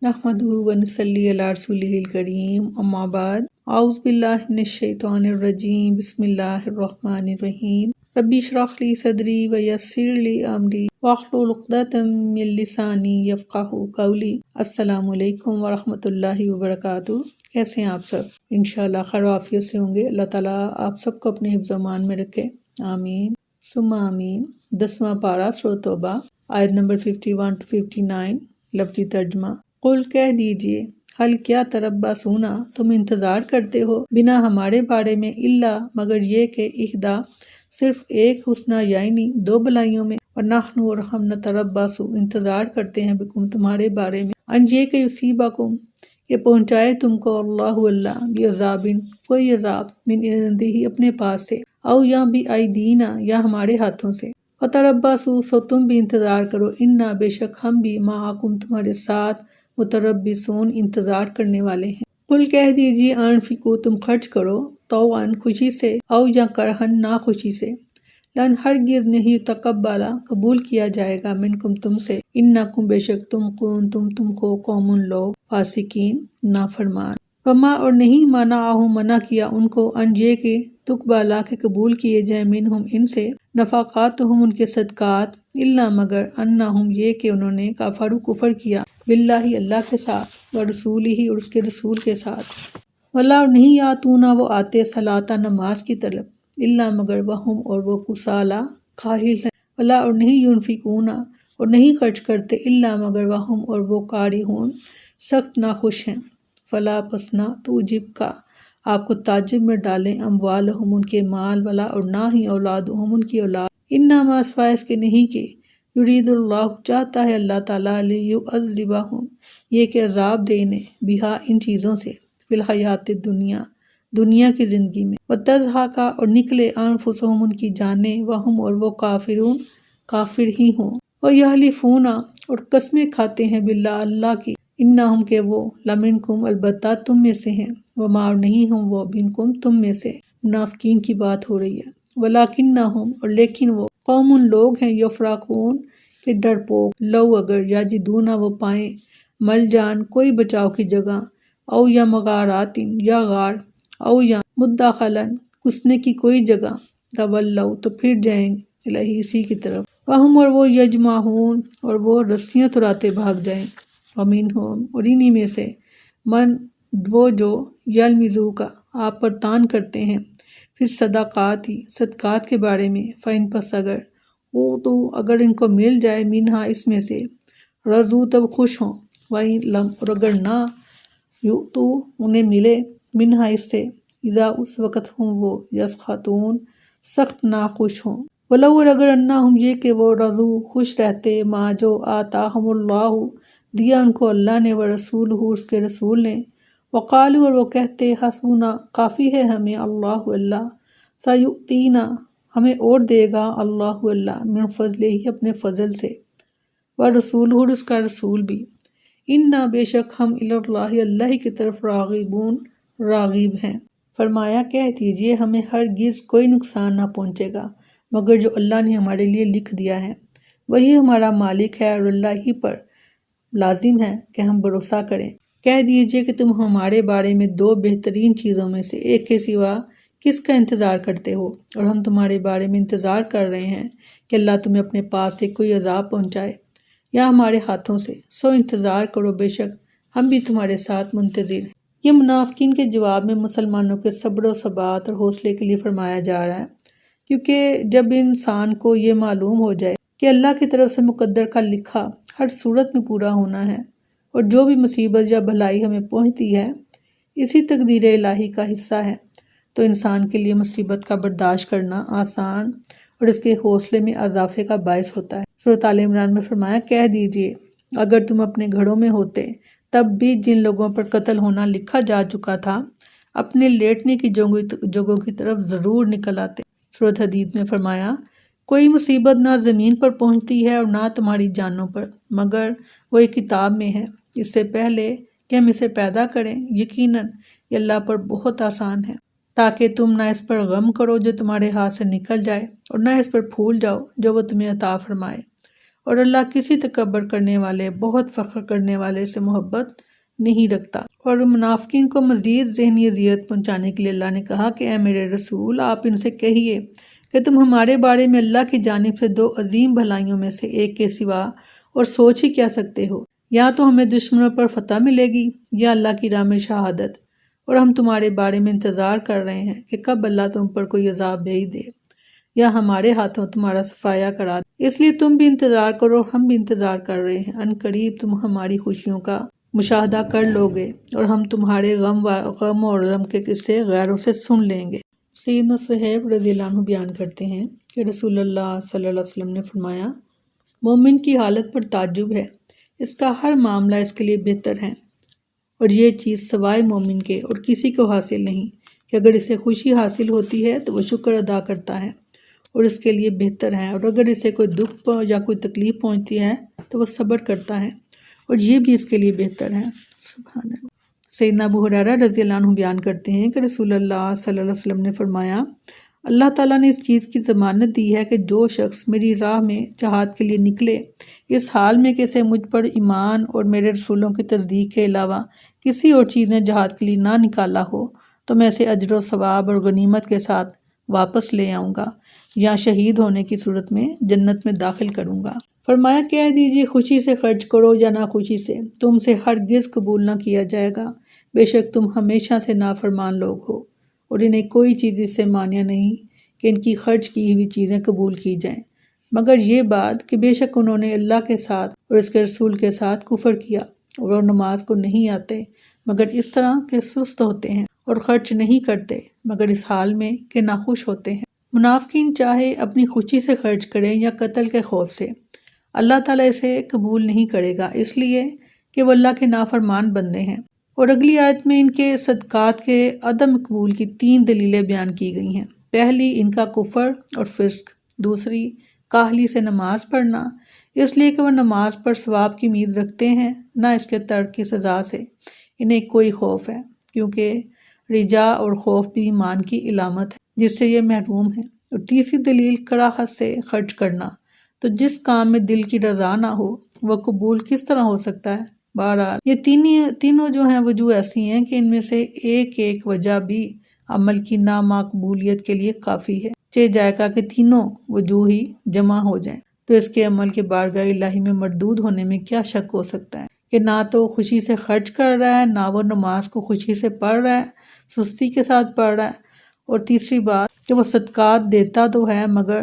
نحمدہ ونصلی علی رسولہ الکریم اما بعد اعوذ باللہ من الشیطان الرجیم بسم اللہ الرحمن الرحیم ربی اشرح لی صدری ویسر لی امری واحلل عقدۃ من لسانی یفقہوا قولی۔ السلام علیکم ورحمۃ اللہ وبرکاتہ۔ کیسے ہیں آپ سب؟ انشاءاللہ خیر و عافیت سے ہوں گے۔ اللہ تعالیٰ آپ سب کو اپنے حفظ و امان میں رکھے، آمین ثم آمین۔ 10واں پارہ سورۃ توبہ، آیت نمبر 51 to 59۔ لفظی ترجمہ: قل کہہ دیجئے، حل کیا تربصون، تم انتظار کرتے ہو بنا ہمارے بارے میں، الا مگر یہ کہ احدا صرف ایک حسنی یعنی دو بھلائیوں میں، ونحن اور ہم نتربص انتظار کرتے ہیں بکم تمہارے بارے میں، ان یہ کہ یصیبکم کہ پہنچائے تم کو اللہ بعذاب کوئی عذاب، من عندہ اپنے پاس سے، او یا بایدینا یا ہمارے ہاتھوں سے، فتربصوا سو تم بھی انتظار کرو، انا بے شک ہم بھی معکم تمہارے ساتھ متربصون انتظار کرنے والے ہیں۔ قل کہہ دیجئے، انفقوا تم خرچ کرو، طوعا خوشی سے، او یا کرہن ناخوشی سے، لن ہرگز نہیں تقبلا قبول کیا جائے گا، منکم تم سے، انکم بے شک تم کو قوم لوگ، فاسقین نافرمان۔ وما اور نہیں منع کیا ان کو، ان یہ کہ تقبلا کہ قبول کیے جائیں، منہم ان سے، نفقاتہم ان کے صدقات، الا مگر انہم یہ کہ انہوں نے کفروا کفر کیا، باللہ اللہ کے ساتھ، ورسولہ اور اس کے رسول کے ساتھ، ولا اور نہیں یاتونا وہ آتے صلاۃ نماز کی طرف، الا مگر وہم اور وہ کسالى کاہل ہیں، ولا اور نہیں ينفقون اور نہیں خرچ کرتے، الا مگر وہم اور وہ کارہون سخت ناخوش ہیں، فلا پس نہ توجب کا آپ کو تعجب میں ڈالیں، اموالہم ان کے مال، ولا اور نہ ہی اولادہم ان کی اولاد، انما سوائے اس کے نہیں کہ یرید اللہ چاہتا ہے اللہ تعالیٰ لیعذبہم یہ کہ عذاب دے انہیں، بہا ان چیزوں سے، فی الحیات الدنیا دنیا کی زندگی میں، وتزہق اور نکلے انفسہم ان کی جانیں، وہم اور وہ کافرون کافر ہی ہوں، ویحلفون اور قسمیں کھاتے ہیں، باللہ اللہ کی، انہم کہ وہ، لمنکم البتہ تم میں سے ہیں، وما اور نہیں ہوں وہ، منکم تم میں سے، منافقین کی بات ہو رہی ہے، ولکنہم اور لیکن وہ، قوم لوگ ہیں، یفرقون کہ ڈرپوک، لو اگر یجدون وہ پائیں، مل جان کوئی بچاؤ کی جگہ، او یا مغارات یا غار، او یا مدخلن گھسنے کی کوئی جگہ، تولوا تو پھر جائیں الیہ اسی کی طرف، وہم اور وہ یجمعون اور وہ رسیاں تراتے بھاگ جائیں، ومنہم اور انہی میں سے، من وہ جو یلمزوک آپ پر تان کرتے ہیں، فی الصدقات صدقات کے بارے میں، فإن پس اگر تو اگر ان کو مل جائے، منہا اس میں سے، رضو تب خوش ہوں، وإن لم اور اگر نہ یؤتو انہیں ملے، منہا اس سے، اذا اس وقت ہوں وہ، یسخطون سخت ناخوش ہوں، ولو اور اگر انہم یہ کہ وہ، رضو خوش رہتے، ما جو آتاہم اللہ دیا ان کو اللہ نے، ورسولہ اس کے رسول نے، وقالوا اور وہ کہتے، حسبنا کافی ہے ہمیں، اللہ اللہ، سیؤتینا ہمیں اور دے گا، اللہ اللہ، من فضلہ اپنے فضل سے، ورسولہ اور اس کا رسول بھی، انا بے شک ہم الی اللہ اللہ کی طرف راغبون راغب ہیں۔ فرمایا کہہ دیجئے، ہمیں ہرگز کوئی نقصان نہ پہنچے گا مگر جو اللہ نے ہمارے لیے لکھ دیا ہے، وہی ہمارا مالک ہے، اور اللہ ہی پر لازم ہے کہ ہم بھروسہ کریں۔ کہہ دیجئے کہ تم ہمارے بارے میں دو بہترین چیزوں میں سے ایک کے سوا کس کا انتظار کرتے ہو، اور ہم تمہارے بارے میں انتظار کر رہے ہیں کہ اللہ تمہیں اپنے پاس سے کوئی عذاب پہنچائے یا ہمارے ہاتھوں سے، سو انتظار کرو، بے شک ہم بھی تمہارے ساتھ منتظر ہیں۔ یہ منافقین کے جواب میں مسلمانوں کے صبر و ثبات اور حوصلے کے لیے فرمایا جا رہا ہے، کیونکہ جب انسان کو یہ معلوم ہو جائے کہ اللہ کی طرف سے مقدر کا لکھا ہر صورت میں پورا ہونا ہے، اور جو بھی مصیبت یا بھلائی ہمیں پہنچتی ہے اسی تقدیر الہی کا حصہ ہے، تو انسان کے لیے مصیبت کا برداشت کرنا آسان اور اس کے حوصلے میں اضافے کا باعث ہوتا ہے۔ سورۃ آل عمران میں فرمایا کہہ دیجئے، اگر تم اپنے گھروں میں ہوتے تب بھی جن لوگوں پر قتل ہونا لکھا جا چکا تھا، اپنے لیٹنے کی جگہوں کی طرف ضرور نکل آتے۔ سورۃ حدید میں فرمایا کوئی مصیبت نہ زمین پر پہنچتی ہے اور نہ تمہاری جانوں پر، مگر وہ ایک کتاب میں ہے اس سے پہلے کہ ہم اسے پیدا کریں، یقیناً یہ اللہ پر بہت آسان ہے، تاکہ تم نہ اس پر غم کرو جو تمہارے ہاتھ سے نکل جائے، اور نہ اس پر پھول جاؤ جو وہ تمہیں عطا فرمائے، اور اللہ کسی تکبر کرنے والے، بہت فخر کرنے والے سے محبت نہیں رکھتا۔ اور منافقین کو مزید ذہنی اذیت پہنچانے کے لیے اللہ نے کہا کہ اے میرے رسول، آپ ان سے کہیے کہ تم ہمارے بارے میں اللہ کی جانب سے 2 عظیم بھلائیوں میں سے ایک کے سوا اور سوچ ہی کیا سکتے ہو؟ یا تو ہمیں دشمنوں پر فتح ملے گی یا اللہ کی راہ میں شہادت، اور ہم تمہارے بارے میں انتظار کر رہے ہیں کہ کب اللہ تم پر کوئی عذاب بھیج دے یا ہمارے ہاتھوں تمہارا صفایا کرا دے۔ اس لیے تم بھی انتظار کرو، ہم بھی انتظار کر رہے ہیں۔ ان قریب تم ہماری خوشیوں کا مشاہدہ کر لو گے اور ہم تمہارے غم اور غم کے قصے غیروں سے سن لیں گے۔ سیدنا صہیب رضی اللہ عنہ بیان کرتے ہیں کہ رسول اللہ صلی اللہ علیہ وسلم نے فرمایا، مومن کی حالت پر تعجب ہے، اس کا ہر معاملہ اس کے لیے بہتر ہے، اور یہ چیز سوائے مومن کے اور کسی کو حاصل نہیں کہ اگر اسے خوشی حاصل ہوتی ہے تو وہ شکر ادا کرتا ہے اور اس کے لیے بہتر ہے، اور اگر اسے کوئی دکھ یا کوئی تکلیف پہنچتی ہے تو وہ صبر کرتا ہے اور یہ بھی اس کے لیے بہتر ہے۔ سبحان اللہ۔ سیدنا ابو ہریرہ رضی اللہ عنہ بیان کرتے ہیں کہ رسول اللہ صلی اللہ علیہ وسلم نے فرمایا، اللہ تعالیٰ نے اس چیز کی ضمانت دی ہے کہ جو شخص میری راہ میں جہاد کے لیے نکلے اس حال میں کہ اسے مجھ پر ایمان اور میرے رسولوں کی تصدیق کے علاوہ کسی اور چیز نے جہاد کے لیے نہ نکالا ہو تو میں اسے اجر و ثواب اور غنیمت کے ساتھ واپس لے آؤں گا یا شہید ہونے کی صورت میں جنت میں داخل کروں گا۔ فرمایا، کہہ دیجیے خوشی سے خرچ کرو یا ناخوشی سے، تم سے ہرگز قبول نہ کیا جائے گا، بے شک تم ہمیشہ سے نافرمان لوگ ہو، اور انہیں کوئی چیز اس سے مانع نہیں کہ ان کی خرچ کی ہوئی چیزیں قبول کی جائیں، مگر یہ بات کہ بے شک انہوں نے اللہ کے ساتھ اور اس کے رسول کے ساتھ کفر کیا اور وہ نماز کو نہیں آتے مگر اس طرح کہ سست ہوتے ہیں، اور خرچ نہیں کرتے مگر اس حال میں کہ ناخوش ہوتے ہیں۔ منافقین چاہے اپنی خوشی سے خرچ کریں یا قتل کے خوف سے، اللہ تعالیٰ اسے قبول نہیں کرے گا، اس لیے کہ وہ اللہ کے نافرمان بندے ہیں۔ اور اگلی آیت میں ان کے صدقات کے عدم قبول کی 3 دلیلیں بیان کی گئی ہیں۔ پہلی، ان کا کفر اور فسق۔ دوسری، کاہلی سے نماز پڑھنا، اس لیے کہ وہ نماز پر ثواب کی امید رکھتے ہیں، نہ اس کے ترک کی سزا سے انہیں کوئی خوف ہے، کیونکہ رجا اور خوف بھی ایمان کی علامت ہے جس سے یہ محروم ہے۔ اور تیسری دلیل، کراہت سے خرچ کرنا، تو جس کام میں دل کی رضا نہ ہو وہ قبول کس طرح ہو سکتا ہے؟ بہرحال یہ تینوں جو ہیں وجوہ ایسی ہیں کہ ان میں سے ایک وجہ بھی عمل کی نامقبولیت کے لیے کافی ہے، چاہے جائے گا کہ تینوں وجوہ ہی جمع ہو جائیں تو اس کے عمل کے بارگاہ الہی میں مردود ہونے میں کیا شک ہو سکتا ہے کہ نہ تو خوشی سے خرچ کر رہا ہے، نہ وہ نماز کو خوشی سے پڑھ رہا ہے، سستی کے ساتھ پڑھ رہا ہے، اور تیسری بات کہ وہ صدقات دیتا تو ہے مگر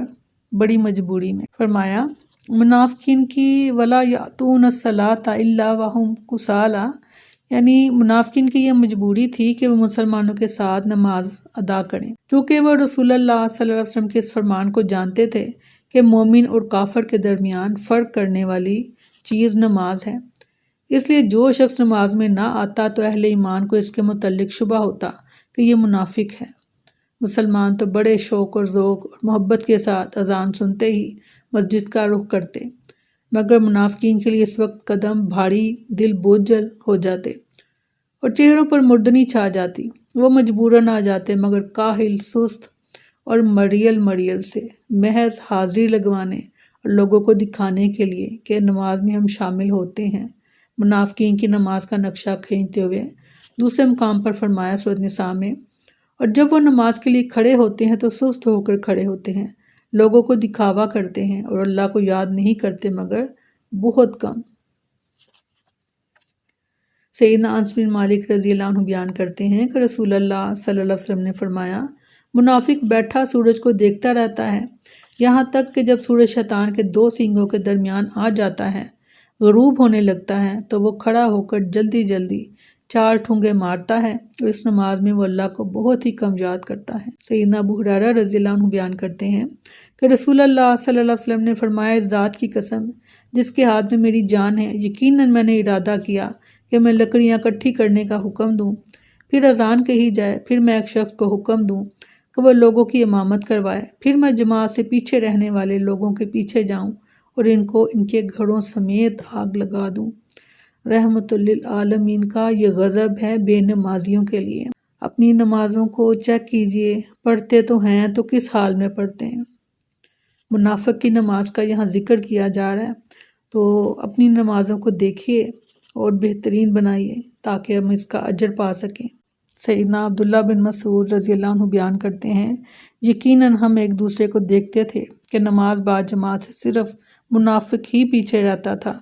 بڑی مجبوری میں۔ فرمایا، منافقین کی وَلَا يَأْتُونَ الصَّلَاةَ إِلَّا وَهُمْ كُسَالَىٰ، یعنی منافقین کی یہ مجبوری تھی کہ وہ مسلمانوں کے ساتھ نماز ادا کریں، چونکہ وہ رسول اللہ صلی اللہ علیہ وسلم کے اس فرمان کو جانتے تھے کہ مومن اور کافر کے درمیان فرق کرنے والی چیز نماز ہے، اس لیے جو شخص نماز میں نہ آتا تو اہل ایمان کو اس کے متعلق شبہ ہوتا کہ یہ منافق ہے۔ مسلمان تو بڑے شوق اور ذوق اور محبت کے ساتھ اذان سنتے ہی مسجد کا رخ کرتے، مگر منافقین کے لیے اس وقت قدم بھاری، دل بوجھل ہو جاتے اور چہروں پر مردنی چھا جاتی۔ وہ مجبوراً آ جاتے مگر کاہل، سست اور مریل سے، محض حاضری لگوانے اور لوگوں کو دکھانے کے لیے کہ نماز میں ہم شامل ہوتے ہیں۔ منافقین کی نماز کا نقشہ کھینچتے ہوئے دوسرے مقام پر فرمایا سورۃ نساء میں، اور جب وہ نماز کے لیے کھڑے ہوتے ہیں تو سست ہو کر کھڑے ہوتے ہیں، لوگوں کو دکھاوا کرتے ہیں اور اللہ کو یاد نہیں کرتے مگر بہت کم۔ سیدنا انس بن مالک رضی اللہ عنہ بیان کرتے ہیں کہ رسول اللہ صلی اللہ علیہ وسلم نے فرمایا، منافق بیٹھا سورج کو دیکھتا رہتا ہے یہاں تک کہ جب سورج شیطان کے 2 سینگوں کے درمیان آ جاتا ہے، غروب ہونے لگتا ہے تو وہ کھڑا ہو کر جلدی 4 ٹھونگے مارتا ہے، اور اس نماز میں وہ اللہ کو بہت ہی کم یاد کرتا ہے۔ سیدنا ابو ہریرہ رضی اللہ عنہ بیان کرتے ہیں کہ رسول اللہ صلی اللہ علیہ وسلم نے فرمایا، اس ذات کی قسم جس کے ہاتھ میں میری جان ہے، یقیناً میں نے ارادہ کیا کہ میں لکڑیاں اکٹھی کرنے کا حکم دوں، پھر اذان کہی جائے، پھر میں ایک شخص کو حکم دوں کہ وہ لوگوں کی امامت کروائے، پھر میں جماعت سے پیچھے رہنے والے لوگوں کے پیچھے جاؤں اور ان کو ان کے گھروں سمیت آگ لگا دوں۔ رحمت للعالمین کا یہ غضب ہے بے نمازیوں کے لیے۔ اپنی نمازوں کو چیک کیجئے، پڑھتے تو ہیں تو کس حال میں پڑھتے ہیں۔ منافق کی نماز کا یہاں ذکر کیا جا رہا ہے، تو اپنی نمازوں کو دیکھیے اور بہترین بنائیے تاکہ ہم اس کا اجر پا سکیں۔ سیدنا عبداللہ بن مسعود رضی اللہ عنہ بیان کرتے ہیں، یقیناً ہم ایک دوسرے کو دیکھتے تھے کہ نماز با جماعت سے صرف منافق ہی پیچھے رہتا تھا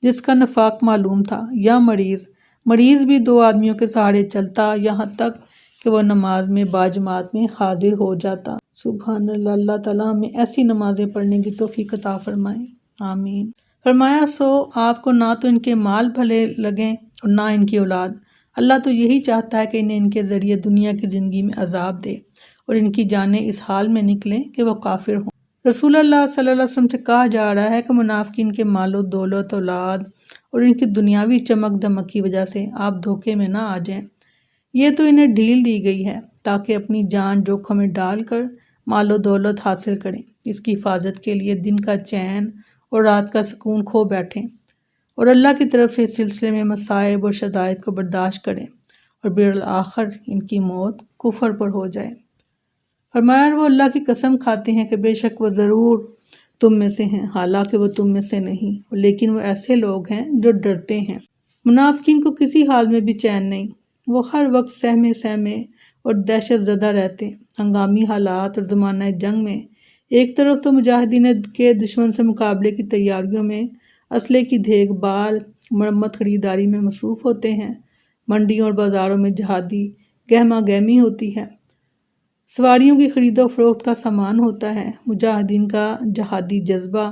جس کا نفاق معلوم تھا، یا مریض بھی 2 آدمیوں کے سہارے چلتا یہاں تک کہ وہ نماز میں با جماعت میں حاضر ہو جاتا۔ سبحان اللہ، اللہ تعالیٰ ہمیں ایسی نمازیں پڑھنے کی توفیق عطا فرمائے، آمین۔ فرمایا سو آپ کو نہ تو ان کے مال بھلے لگیں اور نہ ان کی اولاد، اللہ تو یہی چاہتا ہے کہ انہیں ان کے ذریعے دنیا کی زندگی میں عذاب دے اور ان کی جانیں اس حال میں نکلیں کہ وہ کافر ہوں۔ رسول اللہ صلی اللہ علیہ وسلم سے کہا جا رہا ہے کہ منافقین کے مال و دولت، اولاد اور ان کی دنیاوی چمک دمک کی وجہ سے آپ دھوکے میں نہ آ جائیں۔ یہ تو انہیں ڈھیل دی گئی ہے تاکہ اپنی جان جوکھم میں ڈال کر مال و دولت حاصل کریں، اس کی حفاظت کے لیے دن کا چین اور رات کا سکون کھو بیٹھیں اور اللہ کی طرف سے اس سلسلے میں مصائب اور شدائد کو برداشت کریں اور بالآخر ان کی موت کفر پر ہو جائے۔ فرمایا وہ اللہ کی قسم کھاتے ہیں کہ بے شک وہ ضرور تم میں سے ہیں، حالانکہ وہ تم میں سے نہیں، لیکن وہ ایسے لوگ ہیں جو ڈرتے ہیں۔ منافقین کو کسی حال میں بھی چین نہیں، وہ ہر وقت سہمے اور دہشت زدہ رہتے ہیں۔ ہنگامی حالات اور زمانہ جنگ میں ایک طرف تو مجاہدین کے دشمن سے مقابلے کی تیاریوں میں اسلحے کی دیکھ بھال، مرمت، خریداری میں مصروف ہوتے ہیں، منڈیوں اور بازاروں میں جہادی گہما گہمی ہوتی ہے، سواریوں کی خرید و فروخت کا سامان ہوتا ہے۔ مجاہدین کا جہادی جذبہ،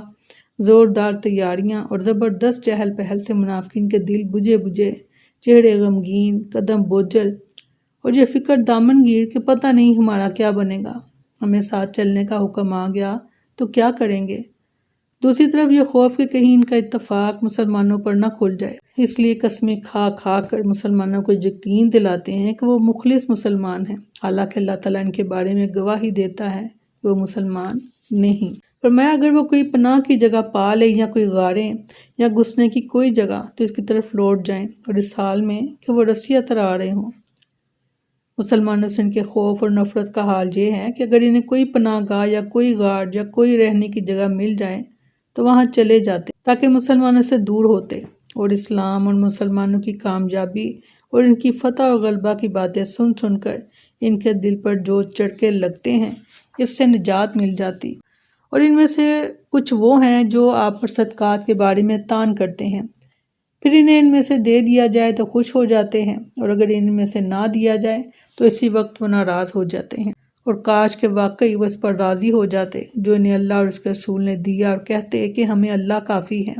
زوردار تیاریاں اور زبردست چہل پہل سے منافقین کے دل بجھے چہرے غمگین، قدم بوجھل اور یہ فکر دامن گیر کہ پتہ نہیں ہمارا کیا بنے گا، ہمیں ساتھ چلنے کا حکم آ گیا تو کیا کریں گے۔ دوسری طرف یہ خوف کہ کہیں ان کا اتفاق مسلمانوں پر نہ کھل جائے، اس لیے قسمیں کھا کر مسلمانوں کو یقین دلاتے ہیں کہ وہ مخلص مسلمان ہیں، حالانکہ اللہ تعالیٰ ان کے بارے میں گواہی دیتا ہے کہ وہ مسلمان نہیں۔ فرمایا اگر وہ کوئی پناہ کی جگہ پا لے یا کوئی غاریں یا گھسنے کی کوئی جگہ تو اس کی طرف لوٹ جائیں، اور اس حال میں کہ وہ رسیاں ترا رہے ہوں۔ مسلمانوں سے ان کے خوف اور نفرت کا حال یہ ہے کہ اگر انہیں کوئی پناہ گاہ یا کوئی غار یا کوئی رہنے کی جگہ مل جائے تو وہاں چلے جاتے تاکہ مسلمانوں سے دور ہوتے، اور اسلام اور مسلمانوں کی کامیابی اور ان کی فتح اور غلبہ کی باتیں سن کر ان کے دل پر جو چڑکے لگتے ہیں اس سے نجات مل جاتی۔ اور ان میں سے کچھ وہ ہیں جو آپ پر صدقات کے بارے میں تان کرتے ہیں، پھر انہیں ان میں سے دے دیا جائے تو خوش ہو جاتے ہیں، اور اگر ان میں سے نہ دیا جائے تو اسی وقت وہ ناراض ہو جاتے ہیں، اور کاش کہ واقعی وہ اس پر راضی ہو جاتے جو انہیں اللہ اور اس کے رسول نے دیا، اور کہتے کہ ہمیں اللہ کافی ہے،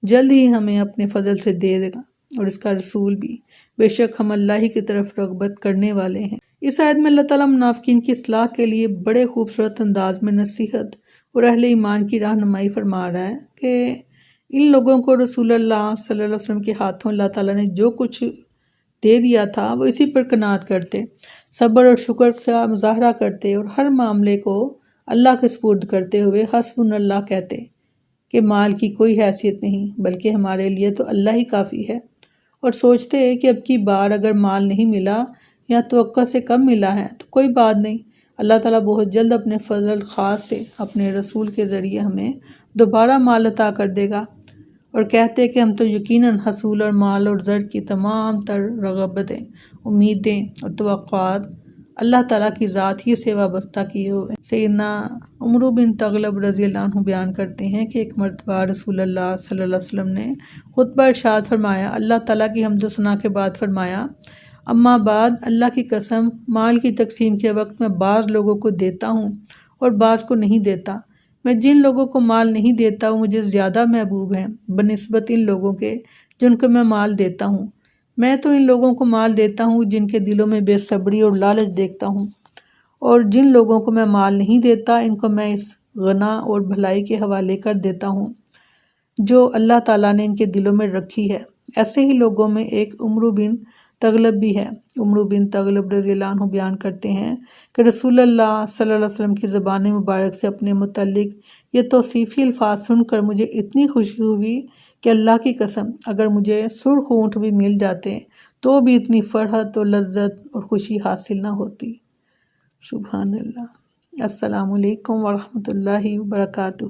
جلد ہی ہمیں اپنے فضل سے دے دے گا اور اس کا رسول بھی، بے شک ہم اللہ ہی کی طرف رغبت کرنے والے ہیں۔ اس آیت میں اللہ تعالیٰ منافقین کی اصلاح کے لیے بڑے خوبصورت انداز میں نصیحت اور اہل ایمان کی رہنمائی فرما رہا ہے کہ ان لوگوں کو رسول اللہ صلی اللہ علیہ وسلم کے ہاتھوں اللہ تعالیٰ نے جو کچھ دے دیا تھا وہ اسی پر قناعت کرتے، صبر اور شکر کا مظاہرہ کرتے اور ہر معاملے کو اللہ کے سپرد کرتے ہوئے حسبنا اللہ کہتے کہ مال کی کوئی حیثیت نہیں بلکہ ہمارے لیے تو اللہ ہی کافی ہے، اور سوچتے کہ اب کی بار اگر مال نہیں ملا یا توقع سے کم ملا ہے تو کوئی بات نہیں، اللہ تعالیٰ بہت جلد اپنے فضل خاص سے اپنے رسول کے ذریعے ہمیں دوبارہ مال عطا کر دے گا، اور کہتے کہ ہم تو یقیناً حصول اور مال اور زر کی تمام تر رغبتیں، امیدیں اور توقعات اللہ تعالیٰ کی ذات ہی سے وابستہ کیے ہوئے۔ سیدنا عمرو بن تغلب رضی اللہ عنہ بیان کرتے ہیں کہ ایک مرتبہ رسول اللہ صلی اللہ علیہ وسلم نے خطبہ ارشاد فرمایا، اللہ تعالیٰ کی حمد و ثنا کے بعد فرمایا، اما بعد، اللہ کی قسم، مال کی تقسیم کے وقت میں بعض لوگوں کو دیتا ہوں اور بعض کو نہیں دیتا۔ میں جن لوگوں کو مال نہیں دیتا وہ مجھے زیادہ محبوب ہیں بنسبت ان لوگوں کے جن کو میں مال دیتا ہوں۔ میں تو ان لوگوں کو مال دیتا ہوں جن کے دلوں میں بے صبری اور لالچ دیکھتا ہوں، اور جن لوگوں کو میں مال نہیں دیتا ان کو میں اس غنا اور بھلائی کے حوالے کر دیتا ہوں جو اللہ تعالیٰ نے ان کے دلوں میں رکھی ہے۔ ایسے ہی لوگوں میں ایک عمرو بن تغلب بھی ہے۔ عمرو بن تغلب رضی اللہ عنہ بیان کرتے ہیں کہ رسول اللہ صلی اللہ علیہ وسلم کی زبان مبارک سے اپنے متعلق یہ توصیفی الفاظ سن کر مجھے اتنی خوشی ہوئی کہ اللہ کی قسم اگر مجھے سرخ اونٹ بھی مل جاتے تو بھی اتنی فرحت اور لذت اور خوشی حاصل نہ ہوتی۔ سبحان اللہ۔ السلام علیکم ورحمۃ اللہ وبرکاتہ۔